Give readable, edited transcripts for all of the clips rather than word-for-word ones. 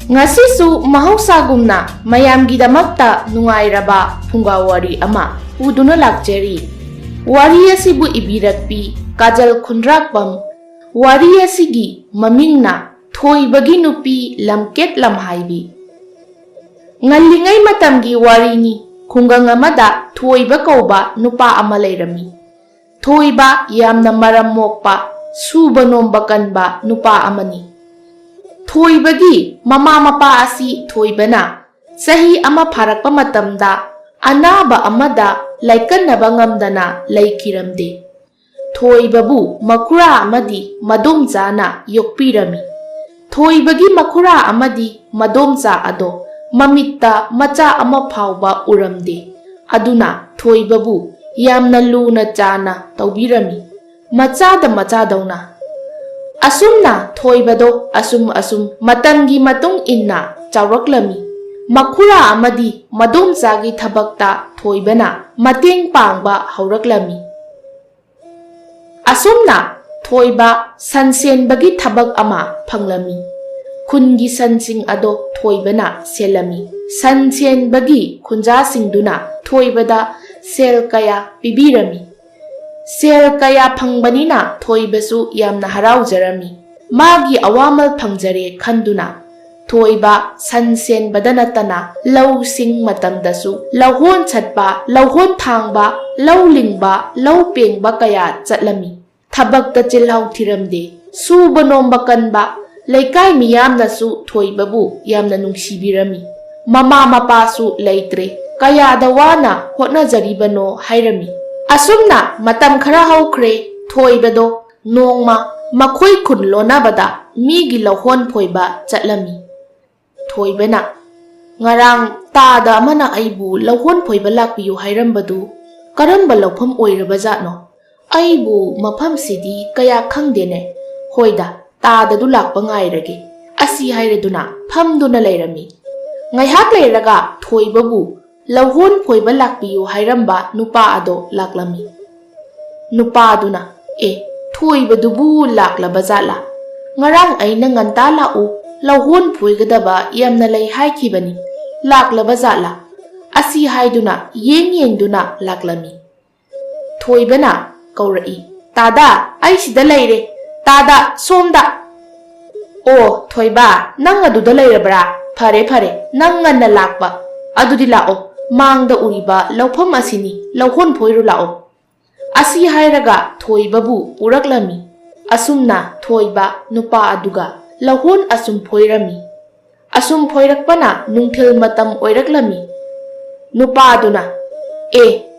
Ngasisu mahaussagumna mayamgidamakta nungairaba Phunga Wari ama uduna lakjari. Wari asibu ibirakpi Kajal Khundrakpam. Wari asigi mamingna Thoibagi Nupi Lamket Lamhaibi. Ngalingay matamgi wari ni khungang amada Thoiba kauba nupa ama lairami. Thoiba yamna maram mokpa suba nomba kanba nupa amani. Thoibagi mama mapa asi thoibana sahi ama pharakpa matamda anaba amada laikannaba ngamdana laikiramde. Thoibabu makura amadi madomjana yokpirami. Thoibagi makura amadi madomja ado mamitta macha ama phauba uramde. Aduna Thoibabu yamna luna chana taubirami. Machada machadauna. Asumna Thoibado asum matamgi matung inna chawraklami. Makura amadi madomjagi thabakta Thoibana mateng pangba hauraklami. Asumna Thoiba sansenbagi thabak ama phanglami. Khungi sansing ado Thoibana selami. Sansenbagi khunjasingduna Thoibada sel kaya pibirami. Sel kaya phangbanina Thoibasu yamna haraujarami. Magi awamal phangjare khanduna Thoiba sansen badanatana lau sing matamdasu lauhon chatpa lauhon thangba lau lingba lau pengba kaya chatlami. Thabakta chilhau thiramde suba nomba kanba laikai miyamnasu Thoibabu yamna nungsibirami. Mama mapasu leitre kaya dawana hotnajaribano hairami. Asumna matam khara haukre Thoibado nongma makhoi khun lonabada migi lauhon phoiba chatlami. Thoibana ngarang tada amana aibu lauhon phoiba lakpiyu hairambadu karamba laufam oiraba jatno. Aibu mafam sidi kaya khangdene. Hoida tada du lakpa ngairage. Asi hairaduna phamduna lairami. Ngaihak lairaga Thoibabu lauhon phoiba lakpiyu hairamba nupa ado laklami. Nupa aduna Thoibadubu laklaba jatla. Ngarang aina nganta lau lauhon phoigadaba yamna lay haikibani. Laklaba jatla. Asi haiduna yengduna laklami. Thoibana kaurai. Tada ai sida laire. Tada somda. O Thoiba nang aduda lairabra. Fare nang nganna lakpa. Adudi lao mangda uriba laufam asini lauhon phoiru lao. Asi hairaga Thoibabu uraklami. Asumna Thoiba nupa aduga lauhon asum phoirami. Asum phoirakpana nungthil matam oiraklami. Nupa aduna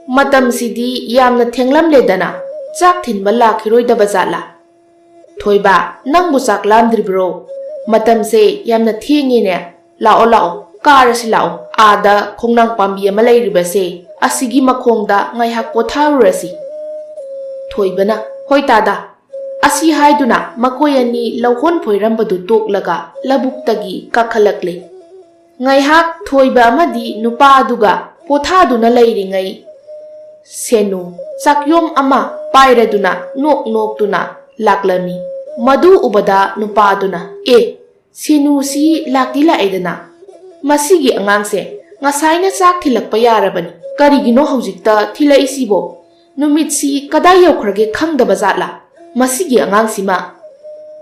matam sidi yamna thenglam ledana chak thinba lakhiroidaba jatla. Thoiba nangbu chak lamdribro. Matam se yamna thengine. Lao karasi lao ada khongnang pambi ama lairibase asigi makhongda ngaihak potharurasi. Thoibana hoi tada asi haiduna makoyani lauhon phoirambadu toklaga labuktagi kakhalakle. Ngaihak Thoiba amadi nupa aduga pothaduna lairingai senu chakyom ama pairaduna noktuna laklami. Madu ubada nupa aduna senu si lakdi laidana. Masigi angangse ngasaina chak thilakpa yarabani. Karigino haujikta thilaisibo. Numitsi kadai yaukrage khangdaba jatla. Masigi angangsima.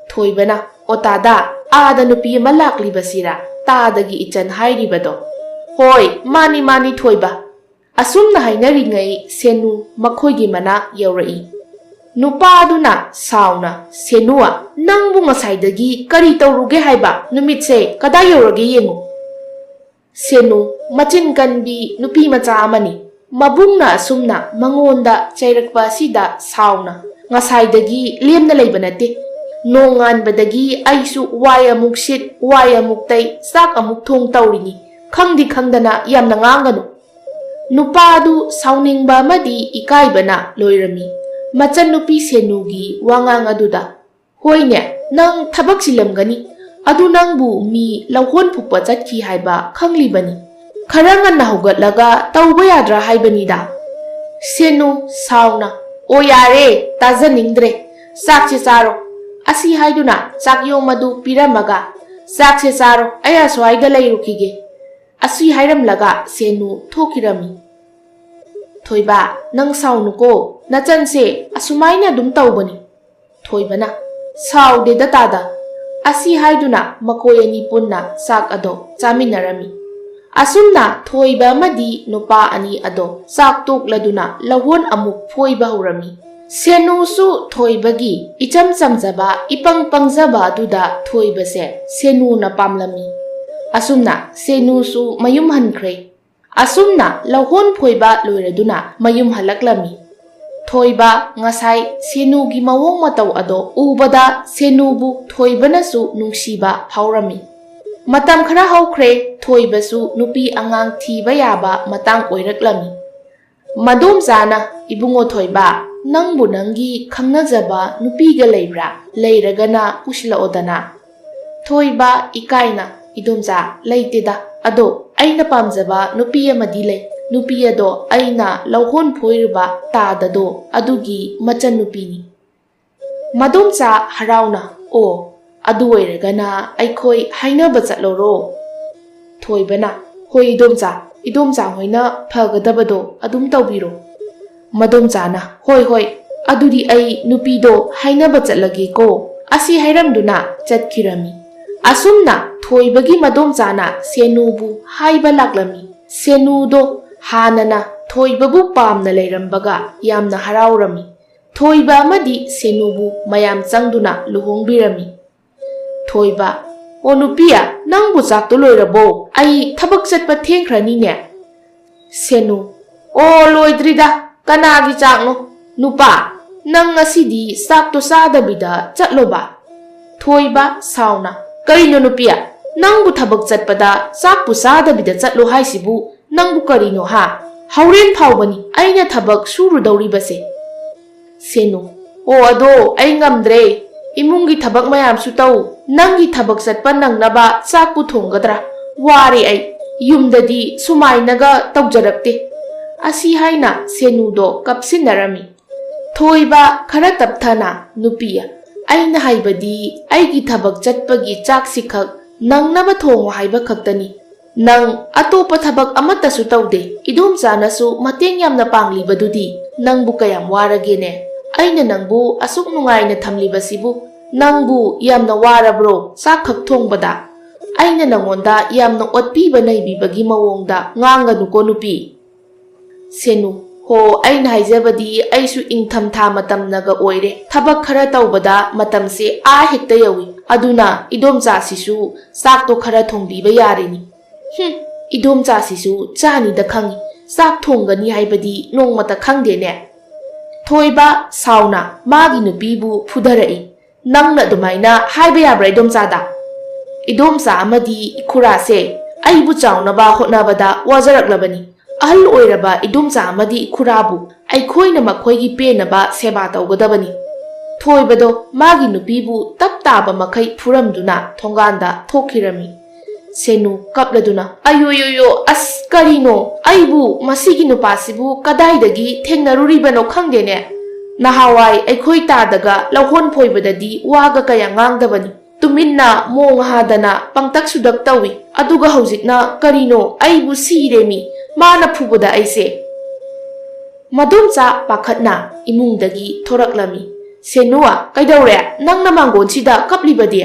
Thoibana otada ada nupi ama laklibasira tadagi ichan hairibado. Hoi mani Thoiba. Asumna hainaringai senu makhoigi mana yaurai. Nupa aduna sauna senua nangbu ngasaidagi kari tauruge haiba numitse kadai yaurage yengu. Senu machin kanbi nupi macha amani. Mabungna asumna mangonda chairakpa sida sauna ngasaidagi lemna leiba nate. Nonganbadagi aisu wai amuk sit wai amuk tai sak amuk thong taurini. Khangdi khangdana yamna nganganu. Nupa adu sauningba amadi ikaibana loirami. Machan nupi senugi wangang aduda. Hoine nang thabak silamgani. Adu nangbu mi lauhon phukpa chatki haiba khanglibani. Kharangan na hugatlaga tauba yadra haibanida. Senu sauna o yare tajaningdre sakche saro. Asi haiduna sakyo madu piramaga ꯆꯥꯛꯁꯦ ꯆꯥꯔꯣ ꯑꯩ ꯑꯁ꯭ꯋꯥꯏꯗ ꯂꯩꯔꯨꯈꯤꯒꯦ ꯑꯁꯤ ꯍꯥꯏꯔꯝꯂꯒ ꯁꯦꯅꯨ ꯊꯣꯛꯈꯤꯔꯝꯃꯤ ꯊꯣꯏꯕ ꯅꯪ ꯁꯥꯎꯅꯨꯀꯣ ꯅꯆꯟꯁꯦ ꯑꯁꯨꯃꯥꯏꯅ ꯑꯗꯨꯝ ꯇꯧꯕꯅꯤ ꯊꯣꯏꯕꯅ ꯁꯥꯎꯗꯦꯗ ꯇꯥꯗ ꯑꯁꯤ ꯍꯥꯏꯗꯨꯅ ꯃꯈꯣꯏ ꯑꯅꯤ ꯄꯨꯟꯅ ꯆꯥꯛ ꯑꯗꯣ ꯆꯥꯃꯤꯟꯅꯔꯝꯃꯤ ꯑꯁꯨꯝꯅ ꯊꯣꯏꯕ ꯑꯃꯗꯤ ꯅꯨꯄꯥ ꯑꯅꯤ ꯑꯗꯣ ꯆꯥꯛ ꯇꯣꯛꯂꯗꯨꯅ ꯂꯧꯍꯣꯟ ꯑꯃꯨꯛ ꯐꯣꯏꯕ ꯍꯧꯔꯝꯃꯤ ꯁꯦꯅꯨꯁꯨ ꯊꯣꯏꯕꯒꯤ ꯏꯆꯝ ꯆꯝꯖꯕ ꯏꯄꯪ ꯄꯪꯖꯕ ꯑꯗꯨꯗ ꯊꯣꯏꯕꯁꯦ ꯁꯦꯅꯨꯅ ꯄꯥꯝꯂꯝꯃꯤ ꯑꯁꯨꯝꯅ ꯁꯦꯅꯨꯁꯨ ꯃꯌꯨꯝ ꯍꯟꯈ꯭ꯔꯦ ꯑꯁꯨꯝꯅ ꯂꯧꯍꯣꯟ ꯐꯣꯏꯕ ꯂꯣꯏꯔꯗꯨꯅ ꯃꯌꯨꯝ ꯍꯜꯂꯛꯂꯝꯃꯤ ꯊꯣꯏꯕ ꯉꯁꯥꯏ ꯁꯦꯅꯨꯒꯤ ꯃꯑꯣꯡ ꯃꯇꯧ ꯑꯗꯣ ꯎꯕꯗ ꯁꯦꯅꯨꯕꯨ ꯊꯣꯏꯕꯅꯁꯨ ꯅꯨꯡꯁꯤꯕ ꯐꯥꯎꯔꯝꯃꯤ ꯃꯇꯝ ꯈꯔ ꯍꯧꯈ꯭ꯔꯦ ꯊꯣꯏꯕꯁꯨ ꯅꯨꯄꯤ ꯑꯉꯥꯡ ꯊꯤꯕ ꯌꯥꯕ ꯃꯇꯥꯡ ꯑꯣꯏꯔꯛꯂꯝꯃꯤ ꯃꯗꯣꯝꯆꯥꯅ ꯏꯕꯨꯡꯉꯣ ꯊꯣꯏꯕ ꯅꯪꯕꯨ ꯅꯪꯒꯤ ꯈꯪꯅꯖꯕ ꯅꯨꯄꯤꯒ ꯂꯩꯕ꯭ꯔꯥ ꯂꯩꯔꯒꯅ ꯄꯨꯁꯤꯜꯂꯛꯑꯣꯗꯅ ꯊꯣꯏꯕ ꯏꯀꯥꯏꯅ ꯏꯗꯣꯝꯆꯥ ꯂꯩꯇꯦꯗ ꯑꯗꯣ ꯑꯩꯅ ꯄꯥꯝꯖꯕ ꯅꯨꯄꯤ ꯑꯃꯗꯤ ꯂꯩ ꯅꯨꯄꯤ ꯑꯗꯣ ꯑꯩꯅ ꯂꯧꯍꯣꯟ ꯐꯣꯏꯔꯨꯕ ꯇꯥꯗꯗꯣ ꯑꯗꯨꯒꯤ ꯃꯆꯟꯅꯨꯄꯤꯅꯤ ꯃꯗꯣꯝꯆꯥ ꯍꯔꯥꯎꯅ ꯑꯣ ꯑꯗꯨ ꯑꯣꯏꯔꯒꯅ ꯑꯩꯈꯣꯏ ꯍꯥꯏꯅꯕ ꯆꯠꯂꯣꯔꯣ ꯊꯣꯏꯕꯅ ꯍꯣꯏ ꯏꯗꯣꯝꯆꯥ ꯍꯣꯏꯅ ꯐꯒꯗꯕꯗꯣ ꯑꯗꯨꯝ ꯇꯧꯕꯤꯔꯣ ꯃꯗꯣꯝꯆꯥꯅ ꯍꯣꯏ ꯑꯗꯨꯗꯤ ꯑꯩ ꯅꯨꯄꯤꯗꯣ ꯍꯥꯏꯅꯕ ꯆꯠꯂꯒꯦꯀꯣ ꯑꯁꯤ ꯍꯥꯏꯔꯝꯗꯨꯅ ꯆꯠꯈꯤꯔꯝꯃꯤ ꯑꯁꯨꯝꯅ ꯊꯣꯏꯕꯒꯤ ꯃꯗꯣꯝꯆꯥꯅ ꯁꯦꯅꯨꯕꯨ ꯍꯥꯏꯕ ꯂꯥꯛꯂꯝꯃꯤ ꯁꯦꯅꯨꯗꯣ ꯍꯥꯟꯅꯅ ꯊꯣꯏꯕꯕꯨ ꯄꯥꯝꯅ ꯂꯩꯔꯝꯕꯒ ꯌꯥꯝꯅ ꯍꯔꯥꯎꯔꯝꯃꯤ ꯊꯣꯏꯕ ꯑꯃꯗꯤ ꯁꯦꯅꯨꯕꯨ ꯃꯌꯥꯝ ꯆꯪꯗꯨꯅ ꯂꯨꯍꯣꯡꯕꯤꯔꯝꯃꯤ ꯊꯣꯏꯕ ꯑꯣ ꯅꯨꯄꯤꯌꯥ ꯅꯪꯕꯨ ꯆꯥꯛꯇꯣ ꯂꯣꯏꯔꯕꯣ ꯑꯩ ꯊꯕꯛ ꯆꯠꯄ ꯊꯦꯡꯈ꯭ꯔꯅꯤꯅꯦ ꯁꯦꯅꯨ ꯑꯣ ꯂꯣꯏꯗ꯭ꯔꯤꯗ ꯀꯅꯥꯒꯤ ꯆꯥꯛꯅꯣ ꯅꯨꯄꯥ ꯅꯪ ꯉꯁꯤꯗꯤ ꯆꯥꯛꯇꯣ ꯆꯥꯗꯕꯤꯗ ꯆꯠꯂꯣꯕ ꯊꯣꯏꯕ ꯁꯥꯎꯅ ꯀꯔꯤꯅꯣ ꯅꯨꯄꯤꯌꯥ ꯅꯪꯕꯨ ꯊꯕꯛ ꯆꯠꯄꯗ ꯆꯥꯛꯄꯨ ꯆꯥꯗꯕꯤꯗ ꯆꯠꯂꯣ ꯍꯥꯏꯁꯤꯕꯨ ꯅꯪꯕꯨ ꯀꯔꯤꯅꯣ ꯍꯥ ꯍꯧꯔꯦꯟ ꯐꯥꯎꯕꯅꯤ ꯑꯩꯅ ꯊꯕꯛ ꯁꯨꯔꯨꯗꯧꯔꯤꯕꯁꯦ ꯁꯦꯅꯨ ꯑꯣ ꯑꯗꯣ ꯑꯩ ꯉꯝꯗ꯭ꯔꯦ ꯏꯃꯨꯡꯒꯤ ꯊꯕꯛ ꯃꯌꯥꯝꯁꯨ ꯇꯧ ꯅꯪꯒꯤ ꯊꯕꯛ ꯆꯠꯄ ꯅꯪꯅꯕ ꯆꯥꯛꯄꯨ ꯊꯣꯡꯒꯗ꯭ꯔꯥ ꯋꯥꯔꯦ ꯑꯩ ꯌꯨꯝꯗꯗꯤ ꯁꯨꯃꯥꯏꯅꯒ ꯇꯧꯖꯔꯛꯇꯦ ꯑꯁꯤ ꯍꯥꯏꯅ ꯁꯦꯅꯨꯗꯣ ꯀꯞꯁꯤꯟꯅꯔꯝꯃꯤ ꯊꯣꯏꯕ ꯈꯔ ꯇꯞꯊꯅ ꯅꯨꯄꯤꯌꯥ ꯑꯩꯅ ꯍꯥꯏꯕꯗꯤ ꯑꯩꯒꯤ ꯊꯕꯛ ꯆꯠꯄꯒꯤ ꯆꯥꯛꯁꯤꯈꯛ ꯅꯪꯅꯕ ꯊꯣꯡꯉꯣ ꯍꯥꯏꯕ ꯈꯛꯇꯅꯤ ꯅꯪ ꯑꯇꯣꯞꯄ ꯊꯕꯛ ꯑꯃꯠꯇꯁꯨ ꯇꯧꯗꯦ ꯏꯗꯣꯝꯆꯥꯅꯁꯨ ꯃꯇꯦꯡ ꯌꯥꯝꯅ ꯄꯥꯡꯂꯤꯕꯗꯨꯗꯤ ꯅꯪꯕꯨ ꯀꯌꯥꯝ ꯋꯥꯔꯒꯦꯅꯦ ꯑꯩꯅ ꯅꯪꯕꯨ ꯑꯁꯨꯛ ꯅꯨꯡꯉꯥꯏꯅ ꯊꯝꯂꯤꯕꯁꯤꯕꯨ ꯅꯪꯕꯨ ꯌꯥꯝꯅ ꯋꯥꯔꯕ꯭ꯔꯣ ꯆꯥꯛꯈꯛ ꯊꯣꯡꯕꯗ ꯑꯩꯅ ꯅꯪꯉꯣꯟꯗ ꯌꯥꯝꯅ ꯑꯣꯠꯄꯤꯕ ꯅꯩꯕꯤꯕꯒꯤ ꯃꯑꯣꯡꯗ ꯉꯥꯡꯒꯅꯨꯀꯣ ꯅꯨꯄꯤ ꯁꯦꯅꯨ ꯍꯣ ꯑꯩꯅ ꯍꯥꯏꯖꯕꯗꯤ ꯑꯩꯁꯨ ꯏꯪꯊꯝꯊꯥ ꯃꯇꯝꯅꯒ ꯑꯣꯏꯔꯦ ꯊꯕꯛ ꯈꯔ ꯇꯧꯕꯗ ꯃꯇꯝꯁꯦ ꯍꯦꯛꯇ ꯌꯧꯏ ꯑꯗꯨꯅ ꯏꯗꯣꯝꯆꯥꯁꯤꯁꯨ ꯆꯥꯛꯇꯣ ꯈꯔ ꯊꯣꯡꯕꯤꯕ ꯌꯥꯔꯤꯅꯤ ꯏꯗꯣꯝꯆꯥꯁꯤꯁꯨ ꯆꯥꯅꯤꯗ ꯈꯪꯏ ꯆꯥꯛ ꯊꯣꯡꯒꯅꯤ ꯍꯥꯏꯕꯗꯤ ꯅꯣꯡꯃꯇ ꯈꯪꯗꯦꯅꯦ ꯊꯣꯏꯕ ꯁꯥꯎꯅ ꯃꯥꯒꯤ ꯅꯨꯄꯤꯕꯨ ꯐꯨꯙꯔꯛꯏ ꯅꯪꯅ ꯑꯗꯨꯃꯥꯏꯅ ꯍꯥꯏꯕ ꯌꯥꯕ꯭ꯔꯥ ꯏꯗꯣꯝꯆꯥꯗ ꯏꯗꯣꯝꯆꯥ ꯑꯃꯗꯤ ꯏꯈꯨꯔꯥꯁꯦ ꯑꯩꯕꯨ ꯆꯥꯎꯅꯕ ꯍꯣꯠꯅꯕꯗ ꯋꯥꯖꯔꯛꯂꯕꯅꯤ ꯑꯍꯜ ꯑꯣꯏꯔꯕ ꯏꯗꯣꯝꯆꯥ ꯑꯃꯗꯤ ꯏꯈꯨꯔꯥꯕꯨ ꯑꯩꯈꯣꯏꯅ ꯃꯈꯣꯏꯒꯤ ꯄꯦꯟꯅꯕ ꯁꯦꯕꯥ ꯇꯧꯒꯗꯕꯅꯤ ꯊꯣꯏꯕꯗꯣ ꯃꯥꯒꯤ ꯅꯨꯄꯤꯕꯨ ꯇꯞ ꯇꯥꯕ ꯃꯈꯩ ꯐꯨꯔꯝꯗꯨꯅ ꯊꯣꯡꯒꯥꯟꯗ ꯊꯣꯛꯈꯤꯔꯝꯃꯤ ꯁꯦꯅꯨ ꯀꯞꯂꯗꯨꯅ ꯑꯌꯣ ꯑꯁ ꯀꯔꯤꯅꯣ ꯑꯩꯕꯨ ꯃꯁꯤꯒꯤ ꯅꯨꯄꯥꯁꯤꯕꯨ ꯀꯗꯥꯏꯗꯒꯤ ꯊꯦꯡꯅꯔꯨꯔꯤꯕꯅꯣ ꯈꯪꯗꯦꯅꯦ ꯅꯍꯥꯋꯥꯏ ꯑꯩꯈꯣꯏ ꯇꯥꯗꯒ ꯂꯧꯍꯣꯟ ꯐꯣꯏꯕꯗꯗꯤ ꯋꯥꯒ ꯀꯌꯥ ꯉꯥꯡꯗꯕꯅꯤ ꯇꯨꯃꯤꯟꯅ ꯃꯣꯡ ꯍꯥꯗꯅ ꯄꯪꯇꯛ ꯁꯨꯗꯛ ꯇꯧꯏ ꯑꯗꯨꯒ ꯍꯧꯖꯤꯛꯅ ꯀꯔꯤꯅꯣ ꯑꯩꯕꯨ ꯁꯤꯔꯦꯃꯤ ꯃꯥꯅ ꯐꯨꯕꯗ ꯑꯩꯁꯦ ꯃꯗꯣꯝꯆꯥ ꯄꯥꯈꯠꯅ ꯏꯃꯨꯡꯗꯒꯤ ꯊꯣꯔꯛꯂꯝꯃꯤ ꯁꯦꯅꯨ ꯀꯩꯗꯧꯔꯦ ꯅꯪꯅ ꯃꯥꯡꯒꯣꯟꯁꯤꯗ ꯀꯞꯂꯤꯕꯗꯤ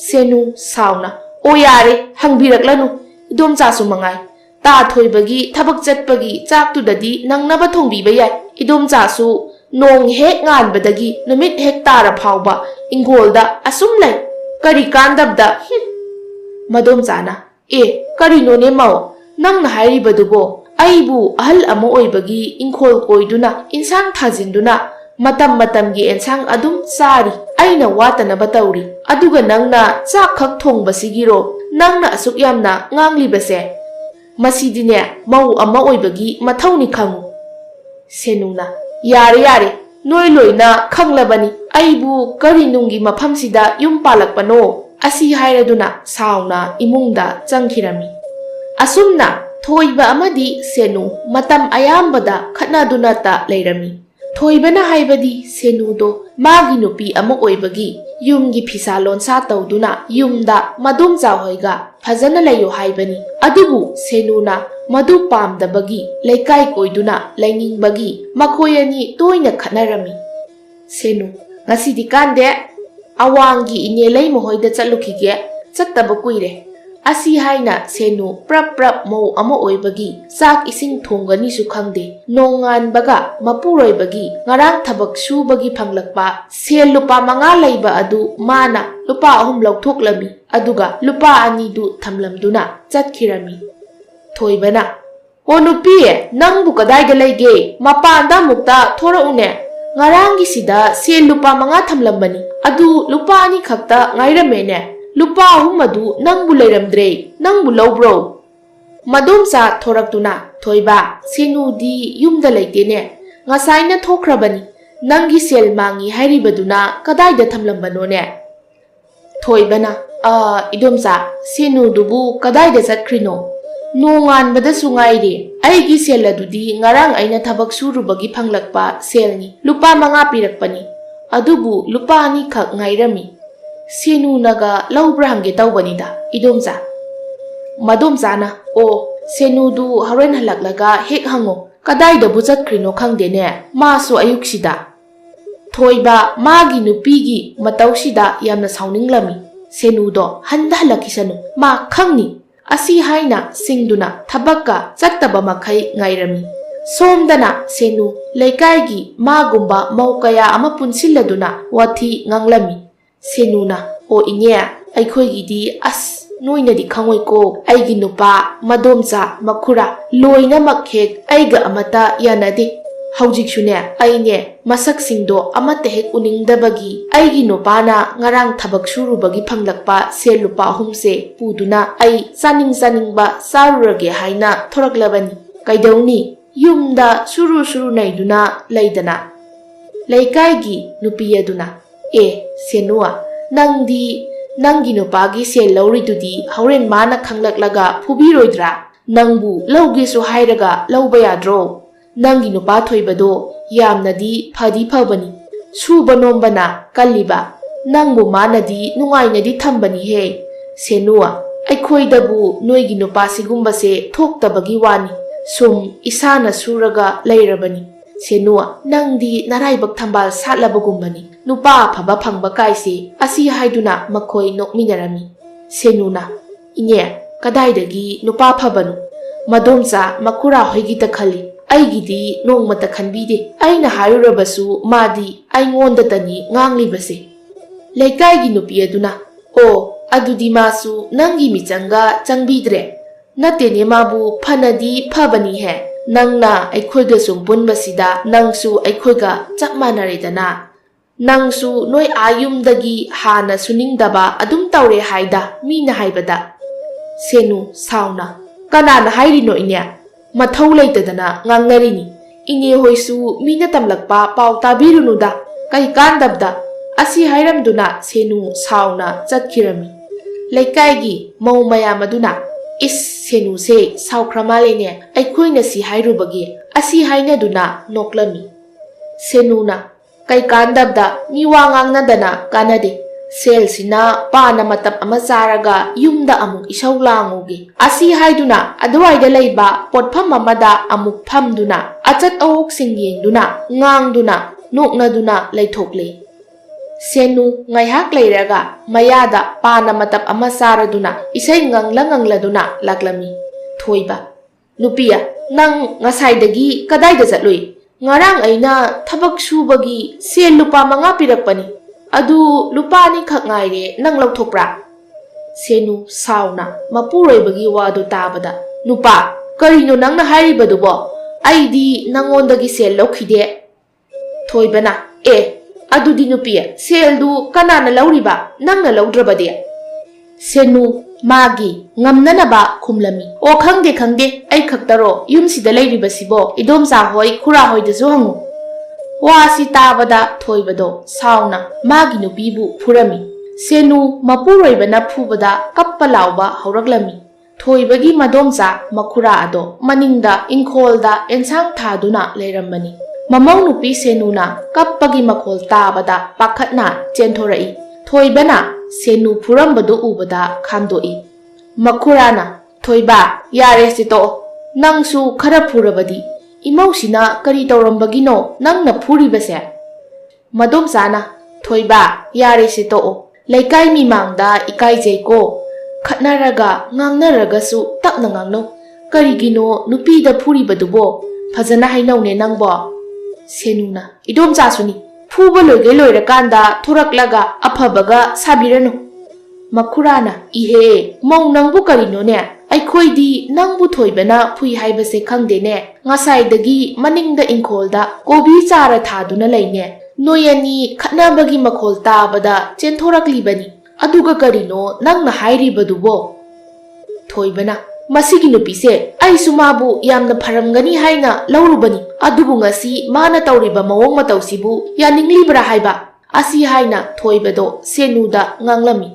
ꯁꯦꯅꯨ ꯁꯥꯎꯅ ꯑꯣ ꯌꯥꯔꯦ ꯍꯪꯕꯤꯔꯛꯂꯅꯨ ꯏꯗꯣꯝꯆꯥꯁꯨ ꯃꯉꯥꯏ ꯇꯥ ꯊꯣꯏꯕꯒꯤ ꯊꯕꯛ ꯆꯠꯄꯒꯤ ꯆꯥꯛꯇꯨꯗꯗꯤ ꯅꯪꯅꯕ ꯊꯣꯡꯕꯤꯕ ꯌꯥꯏ ꯏꯗꯣꯝꯆꯥꯁꯨ ꯅꯣꯡ ꯍꯦꯛ ꯉꯥꯟꯕꯗꯒꯤ ꯅꯨꯃꯤꯠ ꯍꯦꯛ ꯇꯥꯔ ꯐꯥꯎꯕ ꯏꯪꯈꯣꯜꯗ ꯑꯁꯨꯝ ꯂꯩ ꯀꯔꯤ ꯀꯥꯟꯗꯕꯗ ꯃꯗꯣꯝꯆꯥꯅ ꯀꯔꯤꯅꯣꯅꯦ ꯃꯧ ꯅꯪꯅ ꯍꯥꯏꯔꯤꯕꯗꯨꯕꯣ ꯑꯩꯕꯨ ꯑꯍꯜ ꯑꯃ ꯑꯣꯏꯕꯒꯤ ꯏꯪꯈꯣꯜ ꯀꯣꯏꯗꯨꯅ ꯏꯟꯁꯥꯡ ꯊꯥꯖꯤꯟꯗꯨꯅ ꯃꯇꯝ ꯃꯇꯝꯒꯤ ꯑꯦꯟꯁꯥꯡ ꯑꯗꯨꯝ ꯆꯥꯔꯤ ꯑꯩꯅ ꯋꯥꯠꯇꯅꯕ ꯇꯧꯔꯤ ꯑꯗꯨꯒ ꯅꯪꯅ ꯆꯥꯛꯈꯛ ꯊꯣꯡꯕꯁꯤꯒꯤꯔꯣ ꯅꯪꯅ ꯑꯁꯨꯛ ꯌꯥꯝꯅ ꯉꯥꯡꯂꯤꯕꯁꯦ ꯃꯁꯤꯗꯤꯅꯦ ꯃꯧ ꯑꯃ ꯑꯣꯏꯕꯒꯤ ꯃꯊꯧꯅꯤ ꯈꯪꯉꯨ ꯁꯦꯅꯨꯅ ꯌꯥꯔꯦ ꯅꯣꯏ ꯂꯣꯏꯅ ꯈꯪꯂꯕꯅꯤ ꯑꯩꯕꯨ ꯀꯔꯤ ꯅꯨꯡꯒꯤ ꯃꯐꯝꯁꯤꯗ ꯌꯨꯝ ꯄꯥꯜꯂꯛꯄꯅꯣ ꯑꯁꯤ ꯍꯥꯏꯔꯗꯨꯅ ꯁꯥꯎꯅ ꯏꯃꯨꯡꯗ ꯆꯪꯈꯤꯔꯝꯃꯤ ꯑꯁꯨꯝꯅ ꯊꯣꯏꯕ ꯑꯃꯗꯤ ꯁꯦꯅꯨ ꯃꯇꯝ ꯑꯌꯥꯝꯕꯗ ꯈꯠꯅꯗꯨꯅꯇ ꯂꯩꯔꯝꯃꯤ Thoibana haibadi Senudo magi nupi ama oibagi yumgi phisa lonsa tawduna yumda madumja hoiga phajana layo haibani adubu Senuna madu pamdabagi leikai koiduna lainingbagi makoyani toina khanarami Senu ngasidi kande awangi ine lei mohoida chatlukige chattaba kuire asi haina Senu prap prap mo ama oibagi sak ising thongani su khangde nongan baga mapuroi bagi ngarang thabak su bagi phanglakpa sel lupa manga leiba adu mana lupa ahum lauthoklami aduga lupa ani du thamlamduna chatkhirami Thoibana o nupi nangbu kadai leige mapanda mukta thora une ngarangi sida sel lupa manga thamlambani adu lupa ani khakta ngairamene lupa ahum adu nangbu leiramdre nangbu lowbro Madumsa thoraktuna Thoiba Senu di yumda leitene ngasaina thokrabani nangi sel mangi hairibaduna kadaida thamlambano ne Thoibana idomsa Senu dubu kadaida satkrino nongan bada sungaire aigi sel adudi ngarang aina thabak surubagi phanglakpa selni lupa manga pirakpani adubu lupa ani khak ngairami Senu naga lawbra hange tawbanida idomsa Madumsana o Senu du haren halaklaga hek hango kadai da bujat krino khangdene masu ayuksida Thoiba magi nupigi matawsida yamna sauninglami Senu do handa halakisanu ma khangni asi haina singduna thabakka chattaba makhai ngairami somdana Senu leikaigi magumba maukaya ama punsilladuna wathi nganglami Senuna o inya aikhoigidi as noina di khangoi ko aigi nupa madomsa makura loina makhek aiga amata yanade haujik shune aine masak singdo amata hek uningdabagi aigi nupana ngarang thabak surubagi phanglakpa sel lupa humse puduna ai saning ba sarurage haina thoraklabani kaidawni yumda suru naiduna leidana leikaigi nupiyaduna Senua Nangi nupagi sel lawridudi hauren mana khanglaklaga phubiroidra nangbu lawge su hairaga lawba yadro nangi nupa Thoibado yamnadi phadi phabani suba nombana kalliba nangbu manadi nungainadi thambani he Senua aikhoidabu noigi nupa sigumba se thoktabagi wani sum isana suraga leirabani Senua nangdi naraibak thambal satlabagumbani nupa phaba phangba kaise asi haiduna makhoi nokminarami Senuna inye kadaidagi nupa phabanu madomsa makura hoigi takhali aigidi nongmata khanbide aina harurabasu madi aingonda tani nganglibase leikaigi nupi aduna o adudi masu nangi michanga changbidre natene mabu phanadi phabani he nangna aikhoiga sumpunbasida nangsu aikhoiga chapmanaredana Nangsu noi ayumdagi hana suningdaba adum tawre haida mina haibada Senu sauna kanana hairino inya mathau leitadana ngangnarini ine hoisu mina tamlakpa paw tabirunuda kai kandabda asi hairamduna Senu sauna chatkirami leikaigi mau mayamaduna is Senu se saukramalene aikhoina si hairubagi asi hainaduna noklami Senuna Kai kandabda miwangang nadana kanade sel sina pana matap ama saraga yumda amuk isaw languge asi haiduna aduwaida leiba potpham amada amuk phamduna achat awok singyengduna ngangduna noknaduna leithokle Senu ngaihak leiraga mayada pana matap ama saraduna isay ngangladuna laklami Thoiba Nupiya nang ngasaidagi kadaida chatloi Ngarang aina thabak subagi sel lupa manga pirakpani adu lupa ni khak ngaire nang lauthopra Senu sauna mapuroibagi wadu tabada nupa karino nangna hairibadubo aidi nangondagi sel laukhide Thoibana adudi nupiya sel du kanana lauriba nangna laudrabade Senu magi ngamnanaba khumlami o khangde ai khaktaro yumsida leiribasibo idomsa hoi khura hoi dasu hangu wasi tabada Thoibado sauna magi nupibu phurami Senu mapuroibana phubada kappa lauba hauraklami Thoibagi madomsa makhura ado maningda inkholda ensang thaduna leirambani ꯃꯃꯧ ꯅꯨꯄꯤ ꯁꯦꯅꯨꯅ ꯀꯞꯄꯒꯤ ꯃꯈꯣꯜ ꯇꯥꯕꯗ ꯄꯥꯈꯠꯅ ꯆꯦꯟꯊꯣꯔꯛꯏ꯫ ꯊꯣꯏꯕꯅ ꯁꯦꯅꯨ ꯐꯨꯔꯝꯕꯗꯨ ꯎꯕꯗ ꯈꯥꯝꯗꯣꯛꯏ꯫ ꯃꯈꯨꯔꯥꯅ ꯊꯣꯏꯕ ꯌꯥꯔꯦꯁꯦ ꯇꯣꯛꯑꯣ, ꯅꯪꯁꯨ ꯈꯔ ꯐꯨꯔꯕꯗꯤ, ꯏꯃꯧꯁꯤꯅ ꯀꯔꯤ ꯇꯧꯔꯝꯕꯒꯤꯅꯣ ꯅꯪꯅ ꯐꯨꯔꯤꯕꯁꯦ? ꯃꯗꯣꯝꯆꯥꯅ ꯊꯣꯏꯕ ꯌꯥꯔꯦꯁꯦ ꯇꯣꯛꯑꯣ, ꯂꯩꯀꯥꯏ ꯃꯤꯃꯥꯡꯗ ꯏꯀꯥꯏꯖꯩꯀꯣ, ꯈꯠꯅꯔꯒ ꯉꯥꯡꯅꯔꯒꯁꯨ ꯇꯞꯅ ꯉꯥꯡꯅꯧ, ꯀꯔꯤꯒꯤꯅꯣ ꯅꯨꯄꯤꯗ ꯐꯨꯔꯤꯕꯗꯨꯕꯣ? ꯐꯖꯅ ꯍꯥꯏꯅꯧꯅꯦ ꯅꯪꯕꯣ꯫ ꯁꯦꯅꯨꯅ ꯏꯗꯣꯝꯆꯥꯁꯨꯅꯤ, ꯐꯨꯕ ꯂꯣꯏꯒꯩ ꯂꯣꯏꯔꯀꯥꯟꯗ ꯊꯣꯔꯛꯂꯒ ꯑꯐꯕꯒ ꯁꯥꯕꯤꯔꯅꯨ꯫ ꯃꯈꯨꯔꯥꯅ 이해 ꯃꯧ ꯅꯪꯕꯨ ꯀꯔꯤꯅꯣꯅꯦ, ꯑꯩꯈꯣꯏꯗꯤ ꯅꯪꯕꯨ ꯊꯣꯏꯕꯅ ꯐꯨꯏ ꯍꯥꯏꯕꯁꯦ ꯈꯪꯗꯦꯅꯦ, ꯉꯁꯥꯏꯗꯒꯤ ꯃꯅꯤꯡꯗ ꯏꯪꯈꯣꯜꯗ ꯀꯣꯕꯤ ꯆꯥꯔ ꯊꯥꯗꯨꯅ ꯂꯩꯅꯦ, ꯅꯣꯏ ꯑꯅꯤ ꯈꯠꯅꯕꯒꯤ ꯃꯈꯣꯜ ꯇꯥꯕꯗ ꯆꯦꯟꯊꯣꯔꯛꯂꯤꯕꯅꯤ, ꯑꯗꯨꯒ ꯀꯔꯤꯅꯣ ꯅꯪꯅ ꯍꯥꯏꯔꯤꯕꯗꯨꯕꯣ? ꯊꯣꯏꯕꯅ ꯃꯁꯤꯒꯤ ꯅꯨꯄꯤꯁꯦ ꯑꯩꯁꯨ ꯃꯥꯕꯨ ꯌꯥꯝꯅ ꯐꯔꯝꯒꯅꯤ ꯍꯥꯏꯅ ꯂꯧꯔꯨꯕꯅꯤ, ꯑꯗꯨꯕꯨ ꯉꯁꯤ ꯃꯥꯅ ꯇꯧꯔꯤꯕ ꯃꯑꯣꯡ ꯃꯇꯧꯁꯤꯕꯨ ꯌꯥꯅꯤꯡꯂꯤꯕ꯭ꯔꯥ ꯍꯥꯏꯕ, ꯑꯁꯤ ꯍꯥꯏꯅ ꯊꯣꯏꯕꯗꯣ ꯁꯦꯅꯨꯗ ꯉꯥꯡꯂꯝꯃꯤ꯫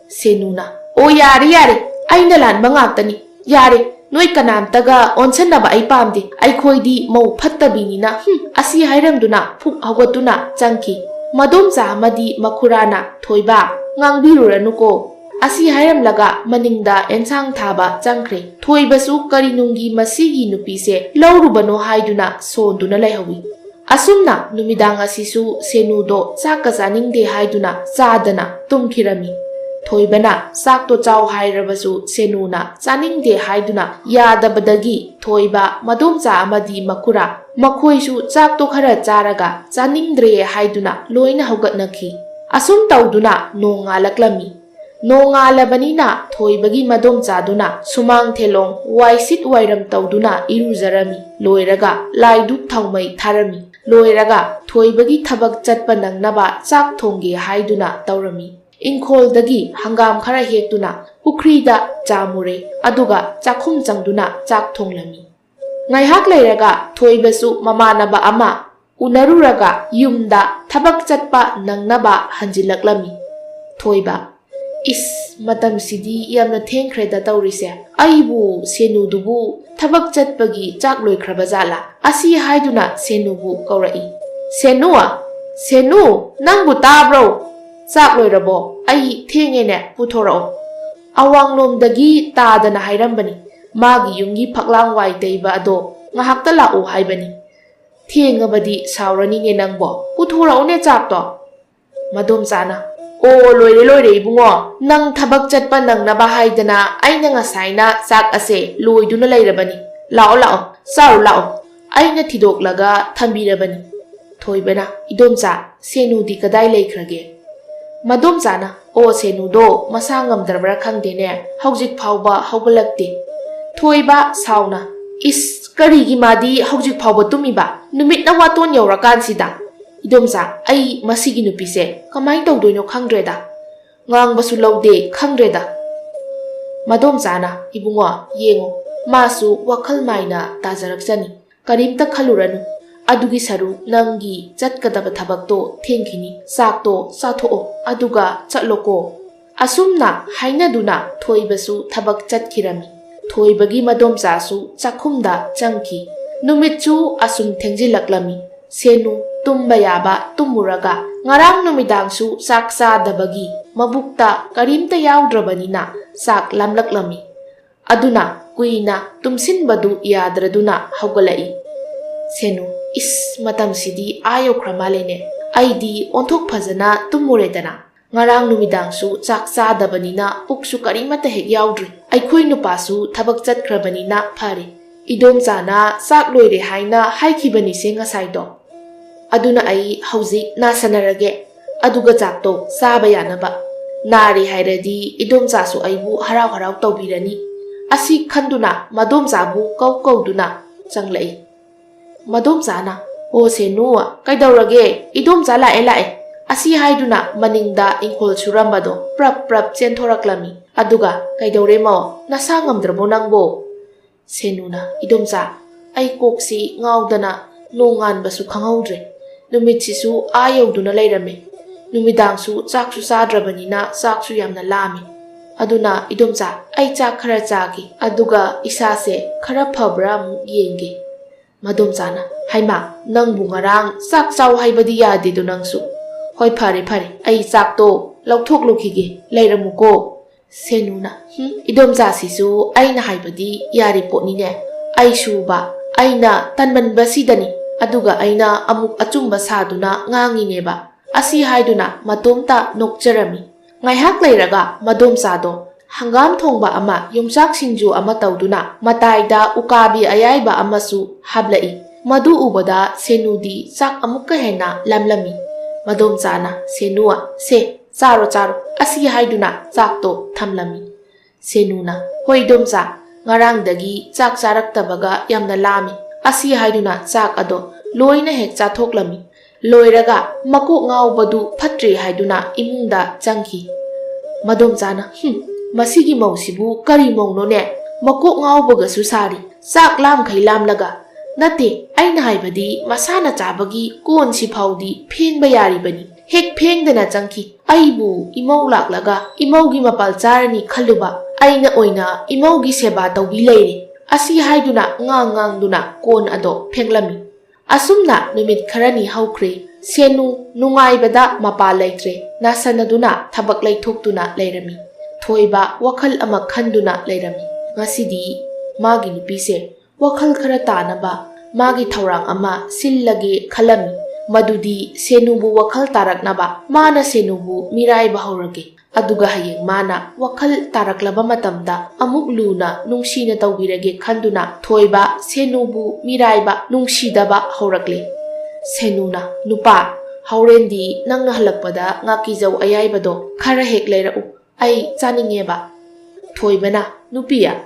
ꯁꯦꯅꯨꯅ ꯑꯣ ꯌꯥꯔꯦ ꯌꯥꯔꯦ, ꯑꯩꯅ ꯂꯥꯟꯕ ꯉꯥꯛꯇꯅꯤ, ꯌꯥꯔꯦ, ꯅꯣꯏ ꯀꯅꯥꯝꯇꯒ ꯑꯣꯟꯁꯟꯅꯕ ꯑꯩ ꯄꯥꯝꯗꯦ, ꯑꯩꯈꯣꯏꯗꯤ ꯃꯧ ꯐꯠꯇꯕꯤꯅꯤꯅ ꯑꯁꯤ ꯍꯥꯏꯔꯝꯗꯨꯅ ꯐꯨꯛ ꯍꯧꯒꯠꯇꯨꯅ ꯆꯪꯈꯤ꯫ ꯃꯗꯣꯝꯆꯥ ꯑꯃꯗꯤ ꯃꯈꯨꯔꯥꯅ ꯊꯣꯏꯕ ꯉꯥꯡꯕꯤꯔꯨꯔꯅꯨꯀꯣ, ꯑꯁꯤ ꯍꯥꯏꯔꯝꯂꯒ ꯃꯅꯤꯡꯗ ꯑꯦꯟꯁꯥꯡ ꯊꯥꯕ ꯆꯪꯈ꯭ꯔꯦ꯫ ꯊꯣꯏꯕꯁꯨ ꯀꯔꯤꯅꯨꯡꯒꯤ ꯃꯁꯤꯒꯤ ꯅꯨꯄꯤꯁꯦ ꯂꯧꯔꯨꯕꯅꯣ ꯍꯥꯏꯗꯨꯅ ꯁꯣꯟꯗꯨꯅ ꯂꯩꯍꯧꯏ꯫ ꯑꯁꯨꯝꯅ ꯅꯨꯃꯤꯗꯥꯡ ꯑꯁꯤꯁꯨ ꯁꯦꯅꯨꯗꯣ ꯆꯥꯛꯀ ꯆꯥꯅꯤꯡꯗꯦ ꯍꯥꯏꯗꯨꯅ ꯆꯥꯗꯅ ꯇꯨꯝꯈꯤꯔꯝꯃꯤ꯫ ꯊꯣꯏꯕꯅ ꯆꯥꯛꯇꯣ ꯆꯥꯎ ꯍꯥꯏꯔꯕꯁꯨ ꯁꯦꯅꯨꯅ ꯆꯥꯅꯤꯡꯗꯦ ꯍꯥꯏꯗꯨꯅ ꯌꯥꯗꯕꯗꯒꯤ ꯊꯣꯏꯕ, ꯃꯗꯣꯝꯆꯥ ꯑꯃꯗꯤ ꯃꯈꯨꯔꯥ ꯃꯈꯣꯏꯁꯨ ꯆꯥꯛꯇꯣ ꯈꯔ ꯆꯥꯔꯒ ꯆꯥꯅꯤꯡꯗ꯭ꯔꯦ ꯍꯥꯏꯗꯨꯅ ꯂꯣꯏꯅ ꯍꯧꯒꯠꯅꯈꯤ꯫ ꯑꯁꯨꯝ ꯇꯧꯗꯨꯅ ꯅꯣꯡ ꯉꯥꯜꯂꯛꯂꯝꯃꯤ꯫ ꯅꯣꯡ ꯉꯥꯜꯂꯕꯅꯤꯅ ꯊꯣꯏꯕꯒꯤ ꯃꯗꯣꯝꯆꯥꯗꯨꯅ ꯁꯨꯃꯥꯡ ꯊꯦꯂꯣꯡ ꯋꯥꯏꯁꯤꯠ ꯋꯥꯏꯔꯝ ꯇꯧꯗꯨꯅ ꯏꯔꯨꯖꯔꯝꯃꯤ꯫ ꯂꯣꯏꯔꯒ ꯂꯥꯏꯙꯨꯛ ꯊꯥꯎꯃꯩ ꯊꯥꯔꯝꯃꯤ꯫ ꯂꯣꯏꯔꯒ ꯊꯣꯏꯕꯒꯤ ꯊꯕꯛ ꯆꯠꯄ ꯅꯪꯅꯕ ꯆꯥꯛ ꯊꯣꯡꯒꯦ ꯍꯥꯏꯗꯨꯅ ꯇꯧꯔꯝꯃꯤ꯫ ꯏꯪꯈꯣꯜꯗꯒꯤ ꯍꯪꯒꯥꯝ ꯈꯔ ꯍꯦꯛꯇꯨꯅ ꯄꯨꯈ꯭ꯔꯤꯗ ꯆꯥꯃꯨꯔꯦ, ꯑꯗꯨꯒ ꯆꯥꯛꯈꯨꯝ ꯆꯪꯗꯨꯅ ꯆꯥꯛ ꯊꯣꯡꯂꯝꯃꯤ꯫ ꯉꯥꯏꯍꯥꯛ ꯂꯩꯔꯒ ꯊꯣꯏꯕꯁꯨ ꯃꯃꯥꯟꯅꯕ ꯑꯃ ꯎꯅꯔꯨꯔꯒ ꯌꯨꯝꯗ ꯊꯕꯛ ꯆꯠꯄ ꯅꯪꯅꯕ ꯍꯟꯖꯤꯜꯂꯛꯂꯝꯃꯤ꯫ ꯊꯣꯏꯕ 이스 ꯃꯇꯝꯁꯤꯗꯤ ꯌꯥꯝꯅ ꯊꯦꯡꯈ꯭ꯔꯦꯗ ꯇꯧꯔꯤꯁꯦ, ꯑꯩꯕꯨ ꯁꯦꯅꯨꯗꯨꯕꯨ ꯊꯕꯛ ꯆꯠꯄꯒꯤ ꯆꯥꯛ ꯂꯣꯏꯈ꯭ꯔꯕ ꯖꯥꯠꯂꯥ? ꯑꯁꯤ ꯍꯥꯏꯗꯨꯅ ꯁꯦꯅꯨꯕꯨ ꯀꯧꯔꯛꯏ꯫ ꯁꯦꯅꯨ, ꯁꯦꯅꯨ ꯅꯪꯕꯨ ꯇꯥꯕ꯭ꯔꯣ? ꯆꯥꯛ ꯂꯣꯏꯔꯕꯣ? ꯑꯩ ꯊꯦꯡꯉꯦꯅꯦ, ꯄꯨꯊꯣꯔꯛꯑꯣ꯫ ꯑꯋꯥꯡꯂꯣꯝꯗꯒꯤ ꯇꯥꯗꯅ ꯍꯥꯏꯔꯝꯕꯅꯤ, ꯃꯥꯒꯤ ꯌꯨꯝꯒꯤ ꯐꯛꯂꯥꯡ ꯋꯥꯏ ꯇꯩꯕ ꯑꯗꯣ ꯉꯥꯏꯍꯥꯛꯇ ꯂꯥꯛꯑꯣ ꯍꯥꯏꯕꯅꯤ꯫ ꯊꯦꯡꯉꯕꯗꯤ ꯁꯥꯎꯔꯅꯤꯅꯦ ꯅꯪꯕꯣ, ꯄꯨꯊꯣꯔꯛꯎꯅꯦ ꯆꯥꯛꯇꯣ꯫ ꯃꯗꯣꯝꯆꯥꯅ ꯑꯣ ꯂꯣꯏꯔꯦ ꯂꯣꯏꯔꯦ ꯏꯕꯨꯡꯉꯣ, ꯅꯪ ꯊꯕꯛ ꯆꯠꯄ ꯅꯪꯅꯕ ꯍꯥꯏꯗꯅ ꯑꯩꯅ ꯉꯁꯥꯏꯅ ꯆꯥꯛ ꯑꯁꯦ ꯂꯣꯏꯗꯨꯅ ꯂꯩꯔꯕꯅꯤ, ꯂꯥꯛꯑꯣ ꯂꯥꯛꯑꯣ ꯆꯥꯔꯨ ꯂꯥꯛꯑꯣ, ꯑꯩꯅ ꯊꯤꯗꯣꯛꯂꯒ ꯊꯝꯕꯤꯔꯕꯅꯤ꯫ ꯊꯣꯏꯕꯅ ꯏꯗꯣꯝꯆꯥ ꯁꯦꯅꯨꯗꯤ ꯀꯗꯥꯏ ꯂꯩꯈ꯭ꯔꯒꯦ? ꯃꯗꯣꯝꯆꯥꯅ ꯑꯣ ꯁꯦꯅꯨꯗꯣ ꯃꯁꯥ ꯉꯝꯗ꯭ꯔꯕ꯭ꯔꯥ ꯈꯪꯗꯦꯅꯦ, ꯍꯧꯖꯤꯛ ꯐꯥꯎꯕ ꯍꯧꯒꯠꯂꯛꯇꯦ꯫ ꯊꯣꯏꯕ ꯁꯥꯎꯅ 이스 ꯀꯔꯤꯒꯤ ꯃꯥꯗꯤ ꯍꯧꯖꯤꯛ ꯐꯥꯎꯕ ꯇꯨꯝꯃꯤꯕ, ꯅꯨꯃꯤꯠꯅ ꯋꯥꯇꯣꯟ ꯌꯧꯔꯀꯥꯟꯁꯤꯗ? ꯏꯗꯣꯝꯆꯥ ꯑꯩ ꯃꯁꯤꯒꯤ ꯅꯨꯄꯤꯁꯦ ꯀꯃꯥꯏꯅ ꯇꯧꯗꯣꯏꯅꯣ ꯈꯪꯗ꯭ꯔꯦꯗ, ꯉꯥꯡꯕꯁꯨ ꯂꯧꯗꯦ ꯈꯪꯗ꯭ꯔꯦꯗ꯫ ꯃꯗꯣꯝꯆꯥꯅ ꯏꯕꯨꯡꯉꯣ ꯌꯦꯡꯉꯣ, ꯃꯥꯁꯨ ꯋꯥꯈꯜ ꯃꯥꯏꯅ ꯇꯥꯖꯔꯛꯆꯅꯤ, ꯀꯔꯤꯝꯇ ꯈꯜꯂꯨꯔꯅꯨ, ꯑꯗꯨꯒꯤ ꯁꯔꯨꯛ ꯅꯪꯒꯤ ꯆꯠꯀꯗꯕ ꯊꯕꯛꯇꯣ ꯊꯦꯡꯈꯤꯅꯤ, ꯆꯥꯛꯇꯣ ꯆꯥꯊꯣꯛꯑꯣ ꯑꯗꯨꯒ ꯆꯠꯂꯣꯀꯣ꯫ ꯑꯁꯨꯝꯅ ꯍꯥꯏꯅꯗꯨꯅ ꯊꯣꯏꯕꯁꯨ ꯊꯕꯛ ꯆꯠꯈꯤꯔꯝꯃꯤ꯫ ꯊꯣꯏꯕꯒꯤ ꯃꯗꯣꯝꯆꯥꯁꯨ ꯆꯥꯛꯈꯨꯝꯗ ꯆꯪꯈꯤ꯫ ꯅꯨꯃꯤꯠꯁꯨ ꯑꯁꯨꯝ ꯊꯦꯡꯖꯤꯜꯂꯛꯂꯝꯃꯤ꯫ ꯁꯦꯅꯨ ꯇꯨꯝꯕ ꯌꯥꯕ ꯇꯨꯝꯃꯨꯔꯒ ꯉꯔꯥꯡ ꯅꯨꯃꯤꯗꯥꯡꯁꯨ ꯆꯥꯛ ꯆꯥꯗꯕꯒꯤ ꯃꯕꯨꯛꯇ ꯀꯔꯤꯝꯇ ꯌꯥꯎꯗ꯭ꯔꯕꯅꯤꯅ ꯆꯥꯛ ꯂꯥꯝꯂꯛꯂꯝꯃꯤ꯫ ꯑꯗꯨꯅ ꯀꯨꯏꯅ ꯇꯨꯝꯁꯤꯟꯕꯗꯨ ꯌꯥꯗ꯭ꯔꯗꯨꯅ ꯍꯧꯒꯠꯂꯛꯏ꯫ ꯁꯦꯅꯨ 이스 ꯃꯇꯝꯁꯤꯗꯤ ꯌꯧꯈ꯭ꯔ ꯃꯥꯜꯂꯦꯅꯦ, ꯑꯩꯗꯤ ꯑꯣꯟꯊꯣꯛ ꯐꯖꯅ ꯇꯨꯝꯃꯨꯔꯦꯗꯅ, ꯉꯔꯥꯡ ꯅꯨꯃꯤꯗꯥꯡꯁꯨ ꯆꯥꯛ ꯆꯥꯗꯕꯅꯤꯅ ꯄꯨꯛꯁꯨ ꯀꯔꯤꯃꯠꯇ ꯍꯦꯛ ꯌꯥꯎꯗ꯭ꯔꯤ, ꯑꯩꯈꯣꯏ ꯅꯨꯄꯥꯁꯨ ꯊꯕꯛ ꯆꯠꯈ꯭ꯔꯕꯅꯤꯅ ꯐꯔꯦ, 이돔ꯆꯥꯅ ꯆꯥꯛ ꯂꯣꯏꯔꯦ ꯍꯥꯏꯅ ꯍꯥꯏꯈꯤꯕꯅꯤꯁꯦ ꯉꯁꯥꯏꯗꯣ, ꯑꯗꯨꯅ ꯑꯩ ꯍꯧꯖꯤꯛ ꯅꯥꯁꯟꯅꯔꯒꯦ, ꯑꯗꯨꯒ ꯆꯥꯛꯇꯣ ꯆꯥꯕ ꯌꯥꯅꯕ, ꯅꯥꯔꯦ ꯍꯥꯏꯔꯗꯤ 이돔ꯆꯥꯁꯨ ꯑꯩꯕꯨ ꯍꯔꯥꯎ ꯍꯔꯥꯎ ꯇꯧꯕꯤꯔꯅꯤ, ꯑꯁꯤ ꯈꯟꯗꯨꯅ ꯃꯗꯣꯝꯆꯥꯕꯨ ꯀꯧꯗꯨꯅ ꯆꯪꯂꯛꯏ꯫ ꯃꯗꯣꯝꯆꯥꯅ ꯑꯣ ꯁꯦꯅꯨ ꯀꯩꯗꯧꯔꯒꯦ, 이돔ꯆꯥ ꯂꯥꯛꯑꯦ ꯂꯥꯛꯑꯦ, ꯑꯁꯤ ꯍꯥꯏꯗꯨꯅ ꯃꯅꯤꯡꯗ ꯏꯪꯈꯣꯜ ꯁꯨꯔꯝꯕꯗꯣ ꯄ꯭ꯔꯞ ꯄ꯭ꯔꯞ ꯆꯦꯟꯊꯣꯔꯛꯂꯝꯃꯤ꯫ ꯑꯗꯨꯒ ꯀꯩꯗꯧꯔꯦ ꯃꯧ, ꯅꯁꯥ ꯉꯝꯗ꯭ꯔꯕꯣ ꯅꯪꯕꯣ? ꯁꯦꯅꯨꯅ 이돔ꯆꯥ ꯑꯩ ꯀꯣꯛꯁꯤ ꯉꯥꯎꯗꯅ ꯅꯣꯡ ꯉꯥꯟꯕꯁꯨ ꯈꯪꯍꯧꯗ꯭ꯔꯦ, ꯅꯨꯃꯤꯠꯁꯤꯁꯨ ꯌꯧꯗꯨꯅ ꯂꯩꯔꯝꯃꯦ, ꯅꯨꯃꯤꯗꯥꯡꯁꯨ ꯆꯥꯛꯁꯨ ꯆꯥꯗ꯭ꯔꯕꯅꯤꯅ ꯆꯥꯛꯁꯨ ꯌꯥꯝꯅ ꯂꯥꯝꯃꯤ, ꯑꯗꯨꯅ 이돔ꯆꯥ ꯑꯩ ꯆꯥꯛ ꯈꯔ ꯆꯥꯒꯦ, ꯑꯗꯨꯒ ꯏꯁꯥꯁꯦ ꯈꯔ ꯐꯕ꯭ꯔꯥ ꯑꯃꯨꯛ ꯌꯦꯡꯒꯦ꯫ Madomchana, haima, nangbu ngarang sak chaw haibadi yadidu nangsu. Hoi phare phare, ai chak to lauthok lukhige leiramuko. Senuna, idomcha sisu aina haibadi yari potni ne. Ai shuba, aina tanmanba sidani, aduga aina amuk achumba saduna ngangineba. Asi haiduna matomta nokjarami. Ngaihak leiraga madomchado hangam thongba ama yumchak singju ama tawduna mataida ukabi ayaiba amasu hablai. Madu ubada senudi chak amukka hena lamlami. Madomchana senua se charo charo asi haiduna chakto thamlami. Senuna hoi domcha ngarangdagi chak charaktabaga yamna lami. Asi haiduna chak ado loina hek chathoklami. Loiraga makok ngaubadu phatre haiduna imungda changki. Madomchana masigi mausibu kari mauno ne makok ngaubaga susari chak lam khai lamlaga nate aina haibadi masana chabagi kon si phaudi phengba yari bani hek phengdana changki aibu imau laklaga imaugi mapal charani khaluba aina oina imaugi seba tawbi leire asi haiduna ngangduna kon ado phenglami. Asumna numit kharani haukre senu nungaibada mapa leitre nasanaduna thabak leithokduna leirami. Thoiba wakhal ama khanduna leirami. Ngasidi magi nupise wakhal khara tanaba magi thaurang ama sillage khalami. Madudi senubu wakhal taraknaba mana senubu miraiba haurage. Aduga hayeng mana wakhal taraklaba matamda amuk luna nungsina tawbirage khanduna thoiba senubu miraiba nungsidaba haurakle. Senuna nupa haurendi nangna halakpada ngakijau ayaibado khara hek leirau ai chaningeba. Thoibana nupiya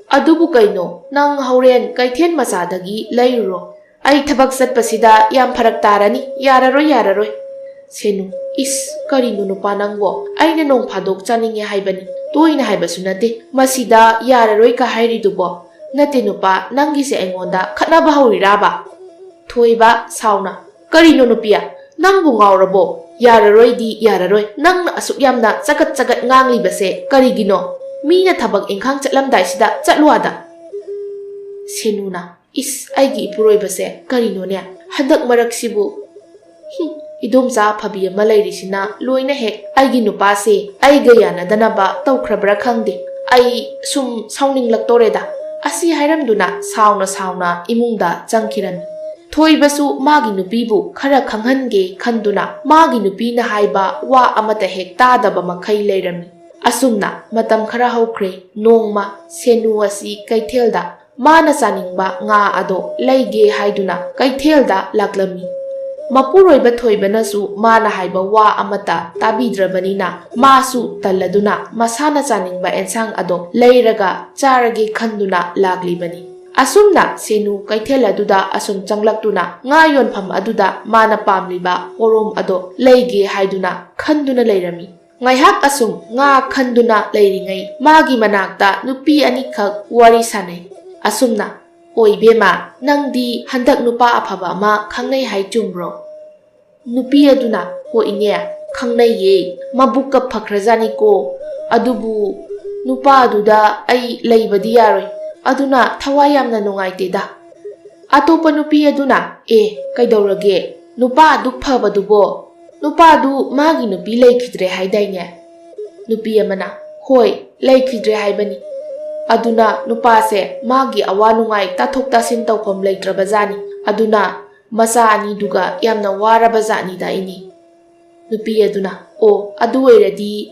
adubu kaino nang hauren kaithen masadagi leiruro ai thabak satpasida yam pharak tarani yararoi. Senu is karino nupa nangbo aina nong phadok chaninge haibani toina haibasu nate masida yararoi ka hairidubo nate nupa nangise aingonda khatnaba hauriraba. Thoiba sauna karino nupiya nangbu ngaurabo yararoi di yararoi nangna asuk yamna chagat nganglibase karigino mina thabak engkhang chatlamdai sida chatluada. Senuna is aigi ipuroibase karino ne hadak maraksibu idomcha phabi ama leirisina loina hek aigi nupase aiga yanadanaba tawkhrabra khangde ai sum sauning laktoreda asi hairamduna sauna imungda changkirami. Thoibasu magi nupibu khara khanghange khanduna magi nupina haiba wa amata hek tadaba makhai leirami. Asumna matam khara haukre nongma senu asi kaithelda mana chaningba nga ado leige haiduna kaithelda laklami. Mapuroiba thoibanasu mana haiba wa amata tabidrabanina masu talladuna masana chaningba ensang ado leiraga charage khanduna laglibani. Asumna senu kaithel aduda asum changlaktuna nga yonpham aduda mana pamliba orom ado leige haiduna khanduna leirami. Ngaihak asum nga khanduna leiringai magi manakta nupi anikhak wari sanai. Asumna oibema nangdi handak nupa aphaba ama khangnai hai chumbro. Nupi aduna ho inge khangnai ye mabuka phakrajani ko adubu nupa aduda ai leibadi yaroi aduna thawai yamna nungaiteda. Atopa nupi aduna kaidorage nupa duk phabadubo nupa du magi nupi leikhidre haidaine. Nupi amana hoi leikhidre haibani. Aduna nupa se magi awa nungai tathok tasin tawpham leitrabajani aduna masa ani duga yamna warabajani da ini. Nupi aduna adu oiradi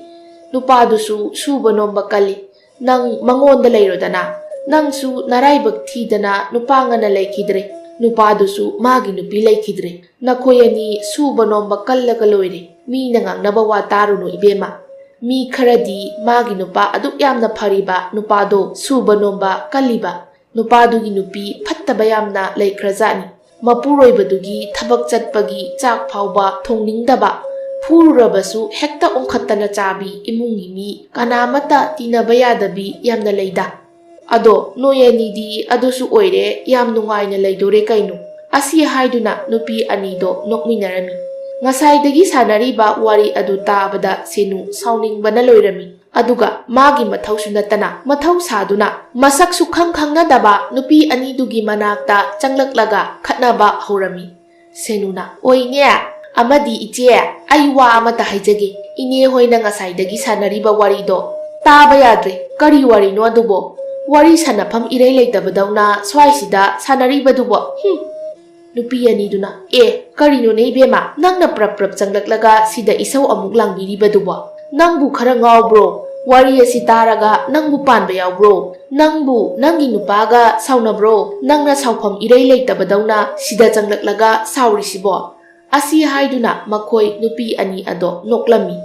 nupa dusu suba nomba kali nang mangonda leirodana nang su naraibak thidana nupa ngana leikhidre nupa dusu magi nupi leikhidre nakoyani suba nomba kallaga loire mi nangangnaba wa taruno ibema. Mi kharadi magi nupa aduk yamna phariba nupado suba nomba kaliba nupadugi nupi phattaba yamna leikrajani. Mapuroibadugi thabak chatpagi chak phauba thongningdaba phururabasu hekta ongkhattana chabi imungi mi kanamata tinaba yadabi yamna leida. Ado noyanidi adusu oire yam nungaina leidore kaino. Asi haiduna nupi anido nokminarami. Ngasaidagi sanariba wari adu tabada senu sauningbana loirami. Aduga magi mathausu natana mathau saduna masaksu khanghnadaba nupi anidugi manakta changlaklaga khatnaba haurami. Senuna oine amadi iche ai wa amata haijage ine hoina ngasaidagi sanariba warido taba yadre kari wari no adubo wari sanafam irei leitabadawna swaisida sanaribadubo nupi aniduna kari no nei bema nangna prap changlaklaga sida isau amuk langbiribadubo nangbu khara ngawbro wari asi taraga nangbu panba yawbro nangbu nangi nupaga saunabro nangna saufam irei leitabadawna sida changlaklaga saurisibo asi haiduna makoi nupi ani ado noklami.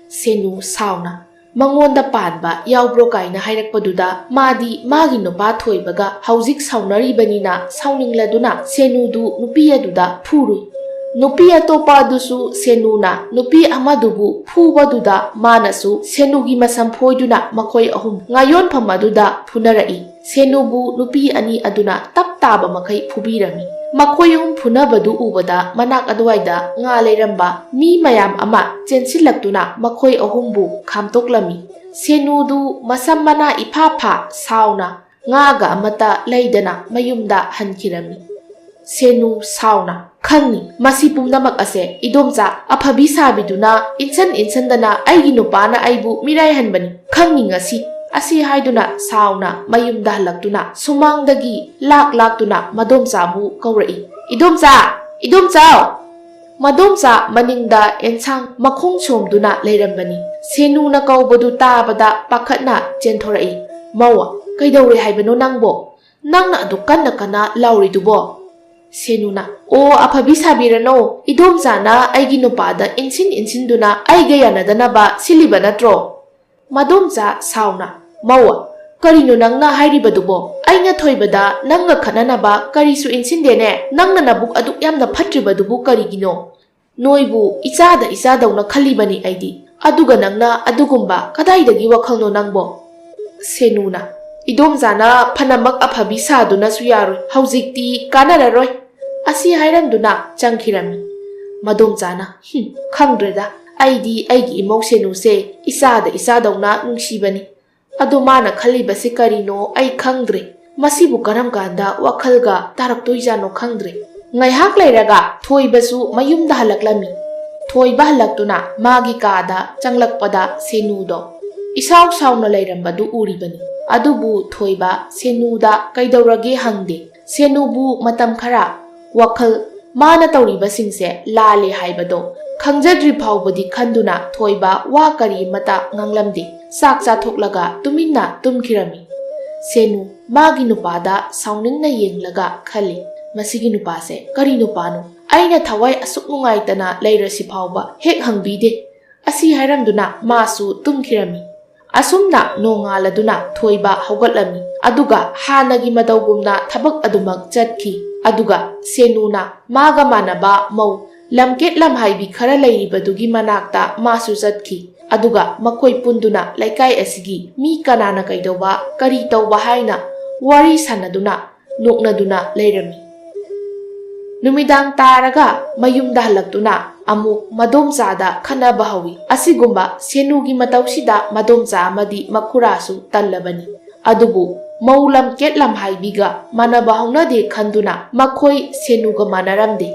Senu sauna mangonda panba yawbro kaina hairakpaduda madi magi nupa thoibaga haujik saunaribanina sauningladuna senudu nupi aduda phurui. Nupi atopa adusu senuna nupi amadubu phubaduda manasu senugi masamphoi makoi ahum ngayon phamaduda phunarai. Senubu nupi ani aduna tap taba makai phubirami. Makoi ahum phunabadu ubada manak adwaida nga leiramba mi mayam ama chensilaktuna makoi ahumbu khamtoklami. Senudu masam mana ipapha sauna ngaga amata leidana mayumda hankirami. Senu sauna khangni masi pumnamak ase idomcha aphabi sabiduna insan dana aigi nupana aibu mirai hanbani khangni ngasi asi haiduna sauna mayumda halaktuna sumangdagi laktuna madomcha bu kaurai. Idomcha madomcha maningda ensang makhong somduna leirambani. Senuna kaubadu tabada pakhatna chentorai. Mawa kaidawre haibano nangbo nangna adu kana lauridubo. Senuna aphabi sabirano idomcha na aigi nupada insinduna aiga yanadanaba siliba natro. Madomcha sauna mawa karino nangna hairibadubo aina thoibada nangna khananaba karisu insindene nangna nabuk aduk yamna phatribadubu karigino noibu ichadawna khalibani aidi aduga nangna adugumba kadaidagi wakhalno nangbo. Senuna idomjana phanamak aphabi saduna su yaroi haujikti kanararoi asi hairanduna changkhirami. Madomjana khangdreda aidi aigi imau senuse ichadawna nungsibani ado mana khalibase karino ai khangdre masibu karam kanda wakhalga taraktoijano khangdre. Ngaihak leiraga thoibasu mayumda halaklami. Thoiba halaktuna magi kada changlakpada senudo isaw sawna leirambadu uribani. Adubu thoiba senuda kaidawrage hangde. Senubu matam khara wakhal mana tawribasingse lale haibado khangjadri phawbadi khanduna thoiba wa kari mata nganglamde. Sak chathoklaga tuminna tumkhirami. Senu magi nupada sauningna yenglaga khali masigi nupase kari nupano aina thawai asuk nungaitana leirasi phawba hek hangbide asi hairamduna masu tumkhirami. Asumna nongaladuna thoiba haugatlami aduga hanagi madawgumna thabak adumak chatkhi aduga senuna maga manaba mau lamket lamhaibi khara leiribadugi manakta masu chatkhi. Aduga makoi punduna laikai asigi mi kanana kaidawba kari tawba haina wari sanaduna noknaduna leirami. Numidang taraga mayumda halaktuna amuk madomchada khanaba hawi. Asigumba senugi matawsida madomcha amadi makurasu tallabani. Adubu mau lamket lamhaibiga manaba haunade khanduna makoi senuga manaramde.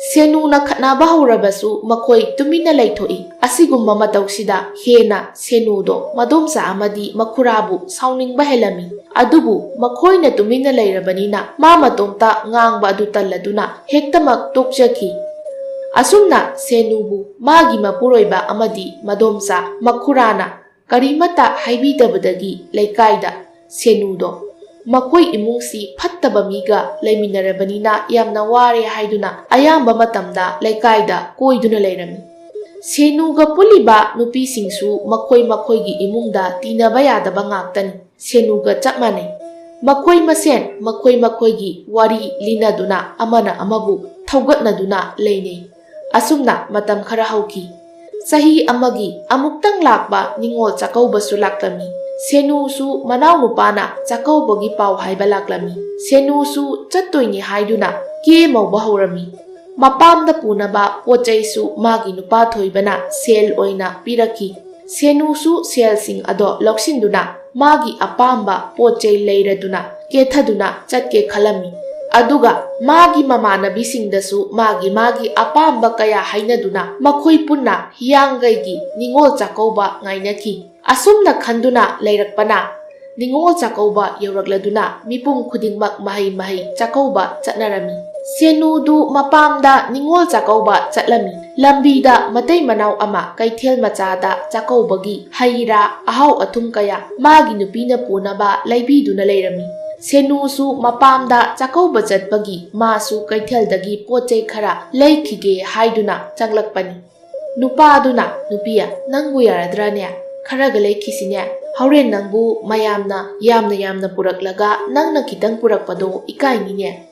Senuna khatnaba haurabasu makoi tumina leithoi. Asigumba matawsida hena senudo madomcha amadi makurabu sauningba helami. Adubu makoina tumina leirabanina ma matomta ngangba adu talladuna hektamak tokjaki. Asumna senubu magi mapuroiba amadi madomcha makurana karimata haibidabadagi leikaida senudo makoi imungsi phattaba miga leiminarabanina yamna ware haiduna ayamba matamda leikaida koiduna leirami. Senuga puliba nupi singsu makoi gi imungda tinaba yadaba ngaktani. Senuga chap manai. Makoi masen makoi gi wari linaduna amana amabu thaugatnaduna leinei. Asumna matam khara hauki. Sahi amagi amuktang lakba ningol chakaubasu laklami. Senu su manaw nupana chakaubagi pau haiba laklami. Senu su chattoini haiduna ke mauba haurami. Mapamda punaba pochaisu magi nupa thoibana sel oina piraki. Senusu selsing ado loksinduna magi apamba pochei leiraduna kethaduna chatke khalami. Aduga magi mamanabisingdasu magi apamba kaya hainaduna makhoi punna hiyanggaigi ningol chakauba ngainaki. Asumna khanduna leirakpana ningol chakauba yaurakladuna mipum khudingmak mahai chakauba chatnarami. Senudu mapamda ningol chakauba chatlami. Lambida matay manaw ama kaithel machada chakaubagi haira ahau athum kaya magi nupina punaba laibiduna leirami. Senusu mapamda chakauba chatpagi masu kaithel-dagi pochei khara leikhige haiduna changlakpani. Nupaduna nupiya nangbu yaradrane kharaga leikhisinya hauren nangbu yamna puraklaga nangna kitang purakpado ikainine.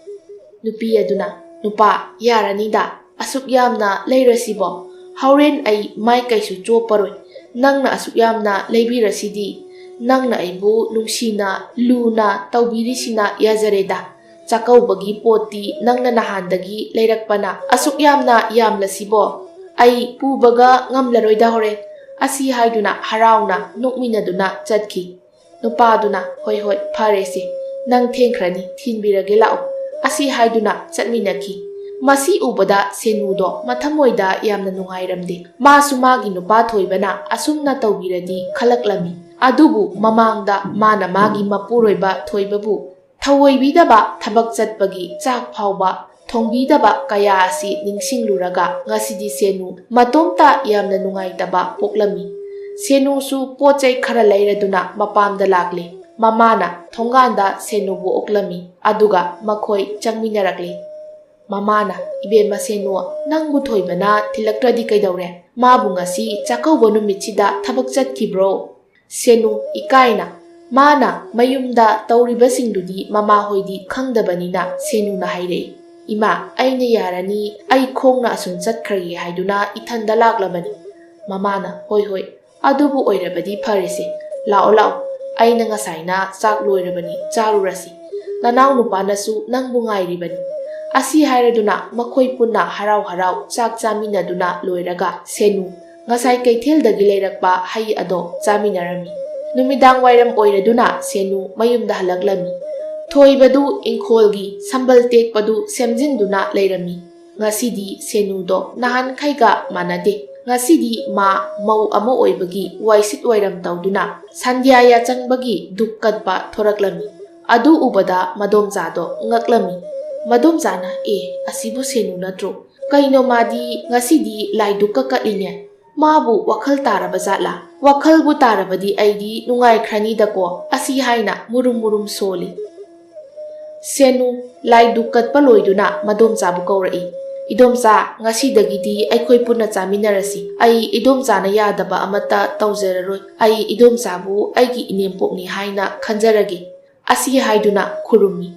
Nupiya duna nupa yaranida asuk yamna leirasibo hauren ai mai kaisu choparoi nangna asuk yamna leibirasidi nangna aibu nungsina luna taubirisina yazareda chakaubagi poti nangna nahandagi leirakpana asuk yamlasibo ai pubaga ngamlaroida horen asi haiduna harauna nokminaduna chatki. Nupaduna hoi pharese nang thengkhrani thinbirage lao asi haiduna chatminaki. Masi ubada senudo mathamoida yamna nungairamde masu magi nupa thoibana asumna tawbiradi khalaklami. Adubu mamangda mana magi mapuroiba thoibabu thawoibidaba thabak chatpagi chak phauba thongbidaba kaya asi ningsingluraga ngasidi senu matomta yamna nungaitaba poklami. Senusu pochei khara leiraduna mapamda lakle. Mamana thonganda senubu oklami aduga makhoi changminarakle. Mamana ibema senu nangbu thoibana thilakradi kaidaure mabu ngasi chakauba numitchida thabak chatkibro. Senu ikaina mana mayumda tauribasingdudi mama hoidi khangdabanina senuna hairei. Ima aina yarani ai khongna asum chatkhraye haiduna ithanda laklabani. Mamana hoi adubu oirabadi pharese lao aina ngasaina chak loirabani charurasi nanaw nupanasu nangbu ngairibani. Asi hairaduna makhoi punna harau chak chaminaduna loiraga senu ngasai kaithel-dagi leirakpa hai ado chaminarami. Numidang wairam oiraduna senu mayumda halaklami. Thoibadu ingkholgi sambal tekpadu semjinduna leirami. Ngasidi senudo nahan khaiga manade. Ngasidi mau ama oibagi waisit wairam tauduna sandhyaya changbagi dukkatpa thoraklami. Adu ubada madomchado ngaklami. Madomchana asibu senu natro kaino madi ngasidi laidukka kaline mabu wakhal taraba zatla wakhal bu tarabadi aidi nungai khranidako asi haina murum soli. Senu laidukkat paloiduna madomchabu kaurai. Idomcha ngasidagidi aikhoi punna chaminarasi ai idomcha na yadaba amata tawjararoi ai idomchabu aigi inempokni haina khanjarage asi haiduna khurumi.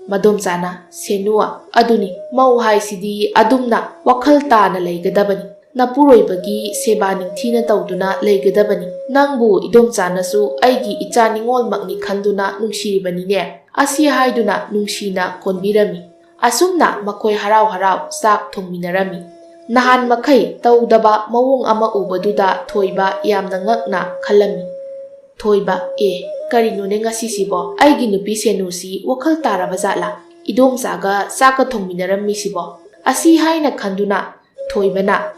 Madomchana senua aduni mau haisidi adumna wakhal tana leigadabani napuroibagi seba ningthina tawduna leigadabani nangbu idomchanasu aigi ichaningol makni khanduna nungsiribanine asi haiduna nungsina konbirami. Asumna makhoi harau sak thongminarami. Nahan makhai tawdaba mawung ama ubaduda thoiba yamna ngakna khalami. Thoiba karinone ngasisibo aigi nupi senusi wakhal taraba zatla idomchaga chaka thongminarami sibo asi haina khanduna thoibana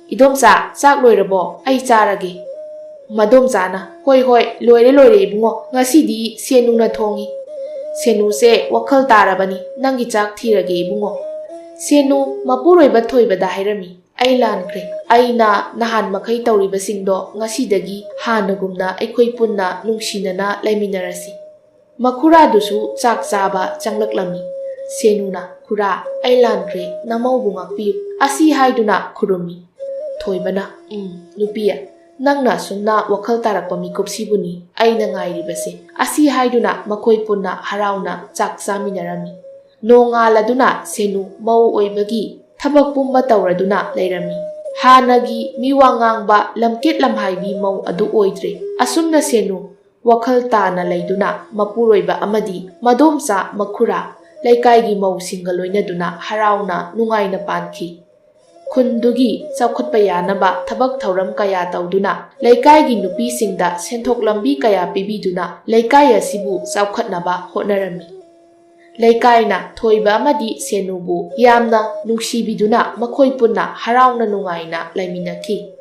idomcha chak loirabo ai charage. Madomchana hoi loire ibungo ngasidi senuna thongi. Senu se wakhal tarabani nangi chak thirage ibungo. Senu mapuroiba thoibada hairami ai lankre aina nahan makhai tawribasingdo ngasidagi hanagumna aikhoi punna nungsinana laiminarasi. Makhura dusu chak chaba changlaklami. Senuna khura ai lankre namaubu ngakpiyu asi haiduna khurumi. Thoibana nupiya nangna sumna wakhal tarakpa mikupsibuni aina ngairibase asi haiduna makhoi punna harauna chak chaminarami. Nongaladuna senu mau oibagi thabak pumba tawraduna leirami. Hanagi miwangangba lamket lamhaibi mau adu oidre asumna senu wakhal tana leiduna mapuroiba amadi madomcha makhura leikaigi mau singa loinaduna harauna nungaina panki. ꯈꯨꯟꯗꯨꯒꯤ ꯆꯥꯎꯈꯠꯄ ꯌꯥꯅꯕ ꯊꯕꯛ ꯊꯧꯔꯝ ꯀꯌꯥ ꯇꯧꯗꯨꯅ ꯂꯩꯀꯥꯏꯒꯤ ꯅꯨꯄꯤꯁꯤꯡꯗ ꯁꯦꯟꯊꯣꯛ ꯂꯝꯕꯤ ꯀꯌꯥ ꯄꯤꯕꯤꯗꯨꯅ ꯂꯩꯀꯥꯏ ꯑꯁꯤꯕꯨ ꯆꯥꯎꯈꯠꯅꯕ ꯍꯣꯠꯅꯔꯝꯃꯤ꯫ ꯂꯩꯀꯥꯏꯅ ꯊꯣꯏꯕ ꯑꯃꯗꯤ ꯁꯦꯅꯨꯕꯨ ꯌꯥꯝꯅ ꯅꯨꯡꯁꯤꯕꯤꯗꯨꯅ ꯃꯈꯣꯏ ꯄꯨꯟꯅ ꯍꯔꯥꯎꯅ ꯅꯨꯡꯉꯥꯏꯅ ꯂꯩꯃꯤꯟꯅꯈꯤ꯫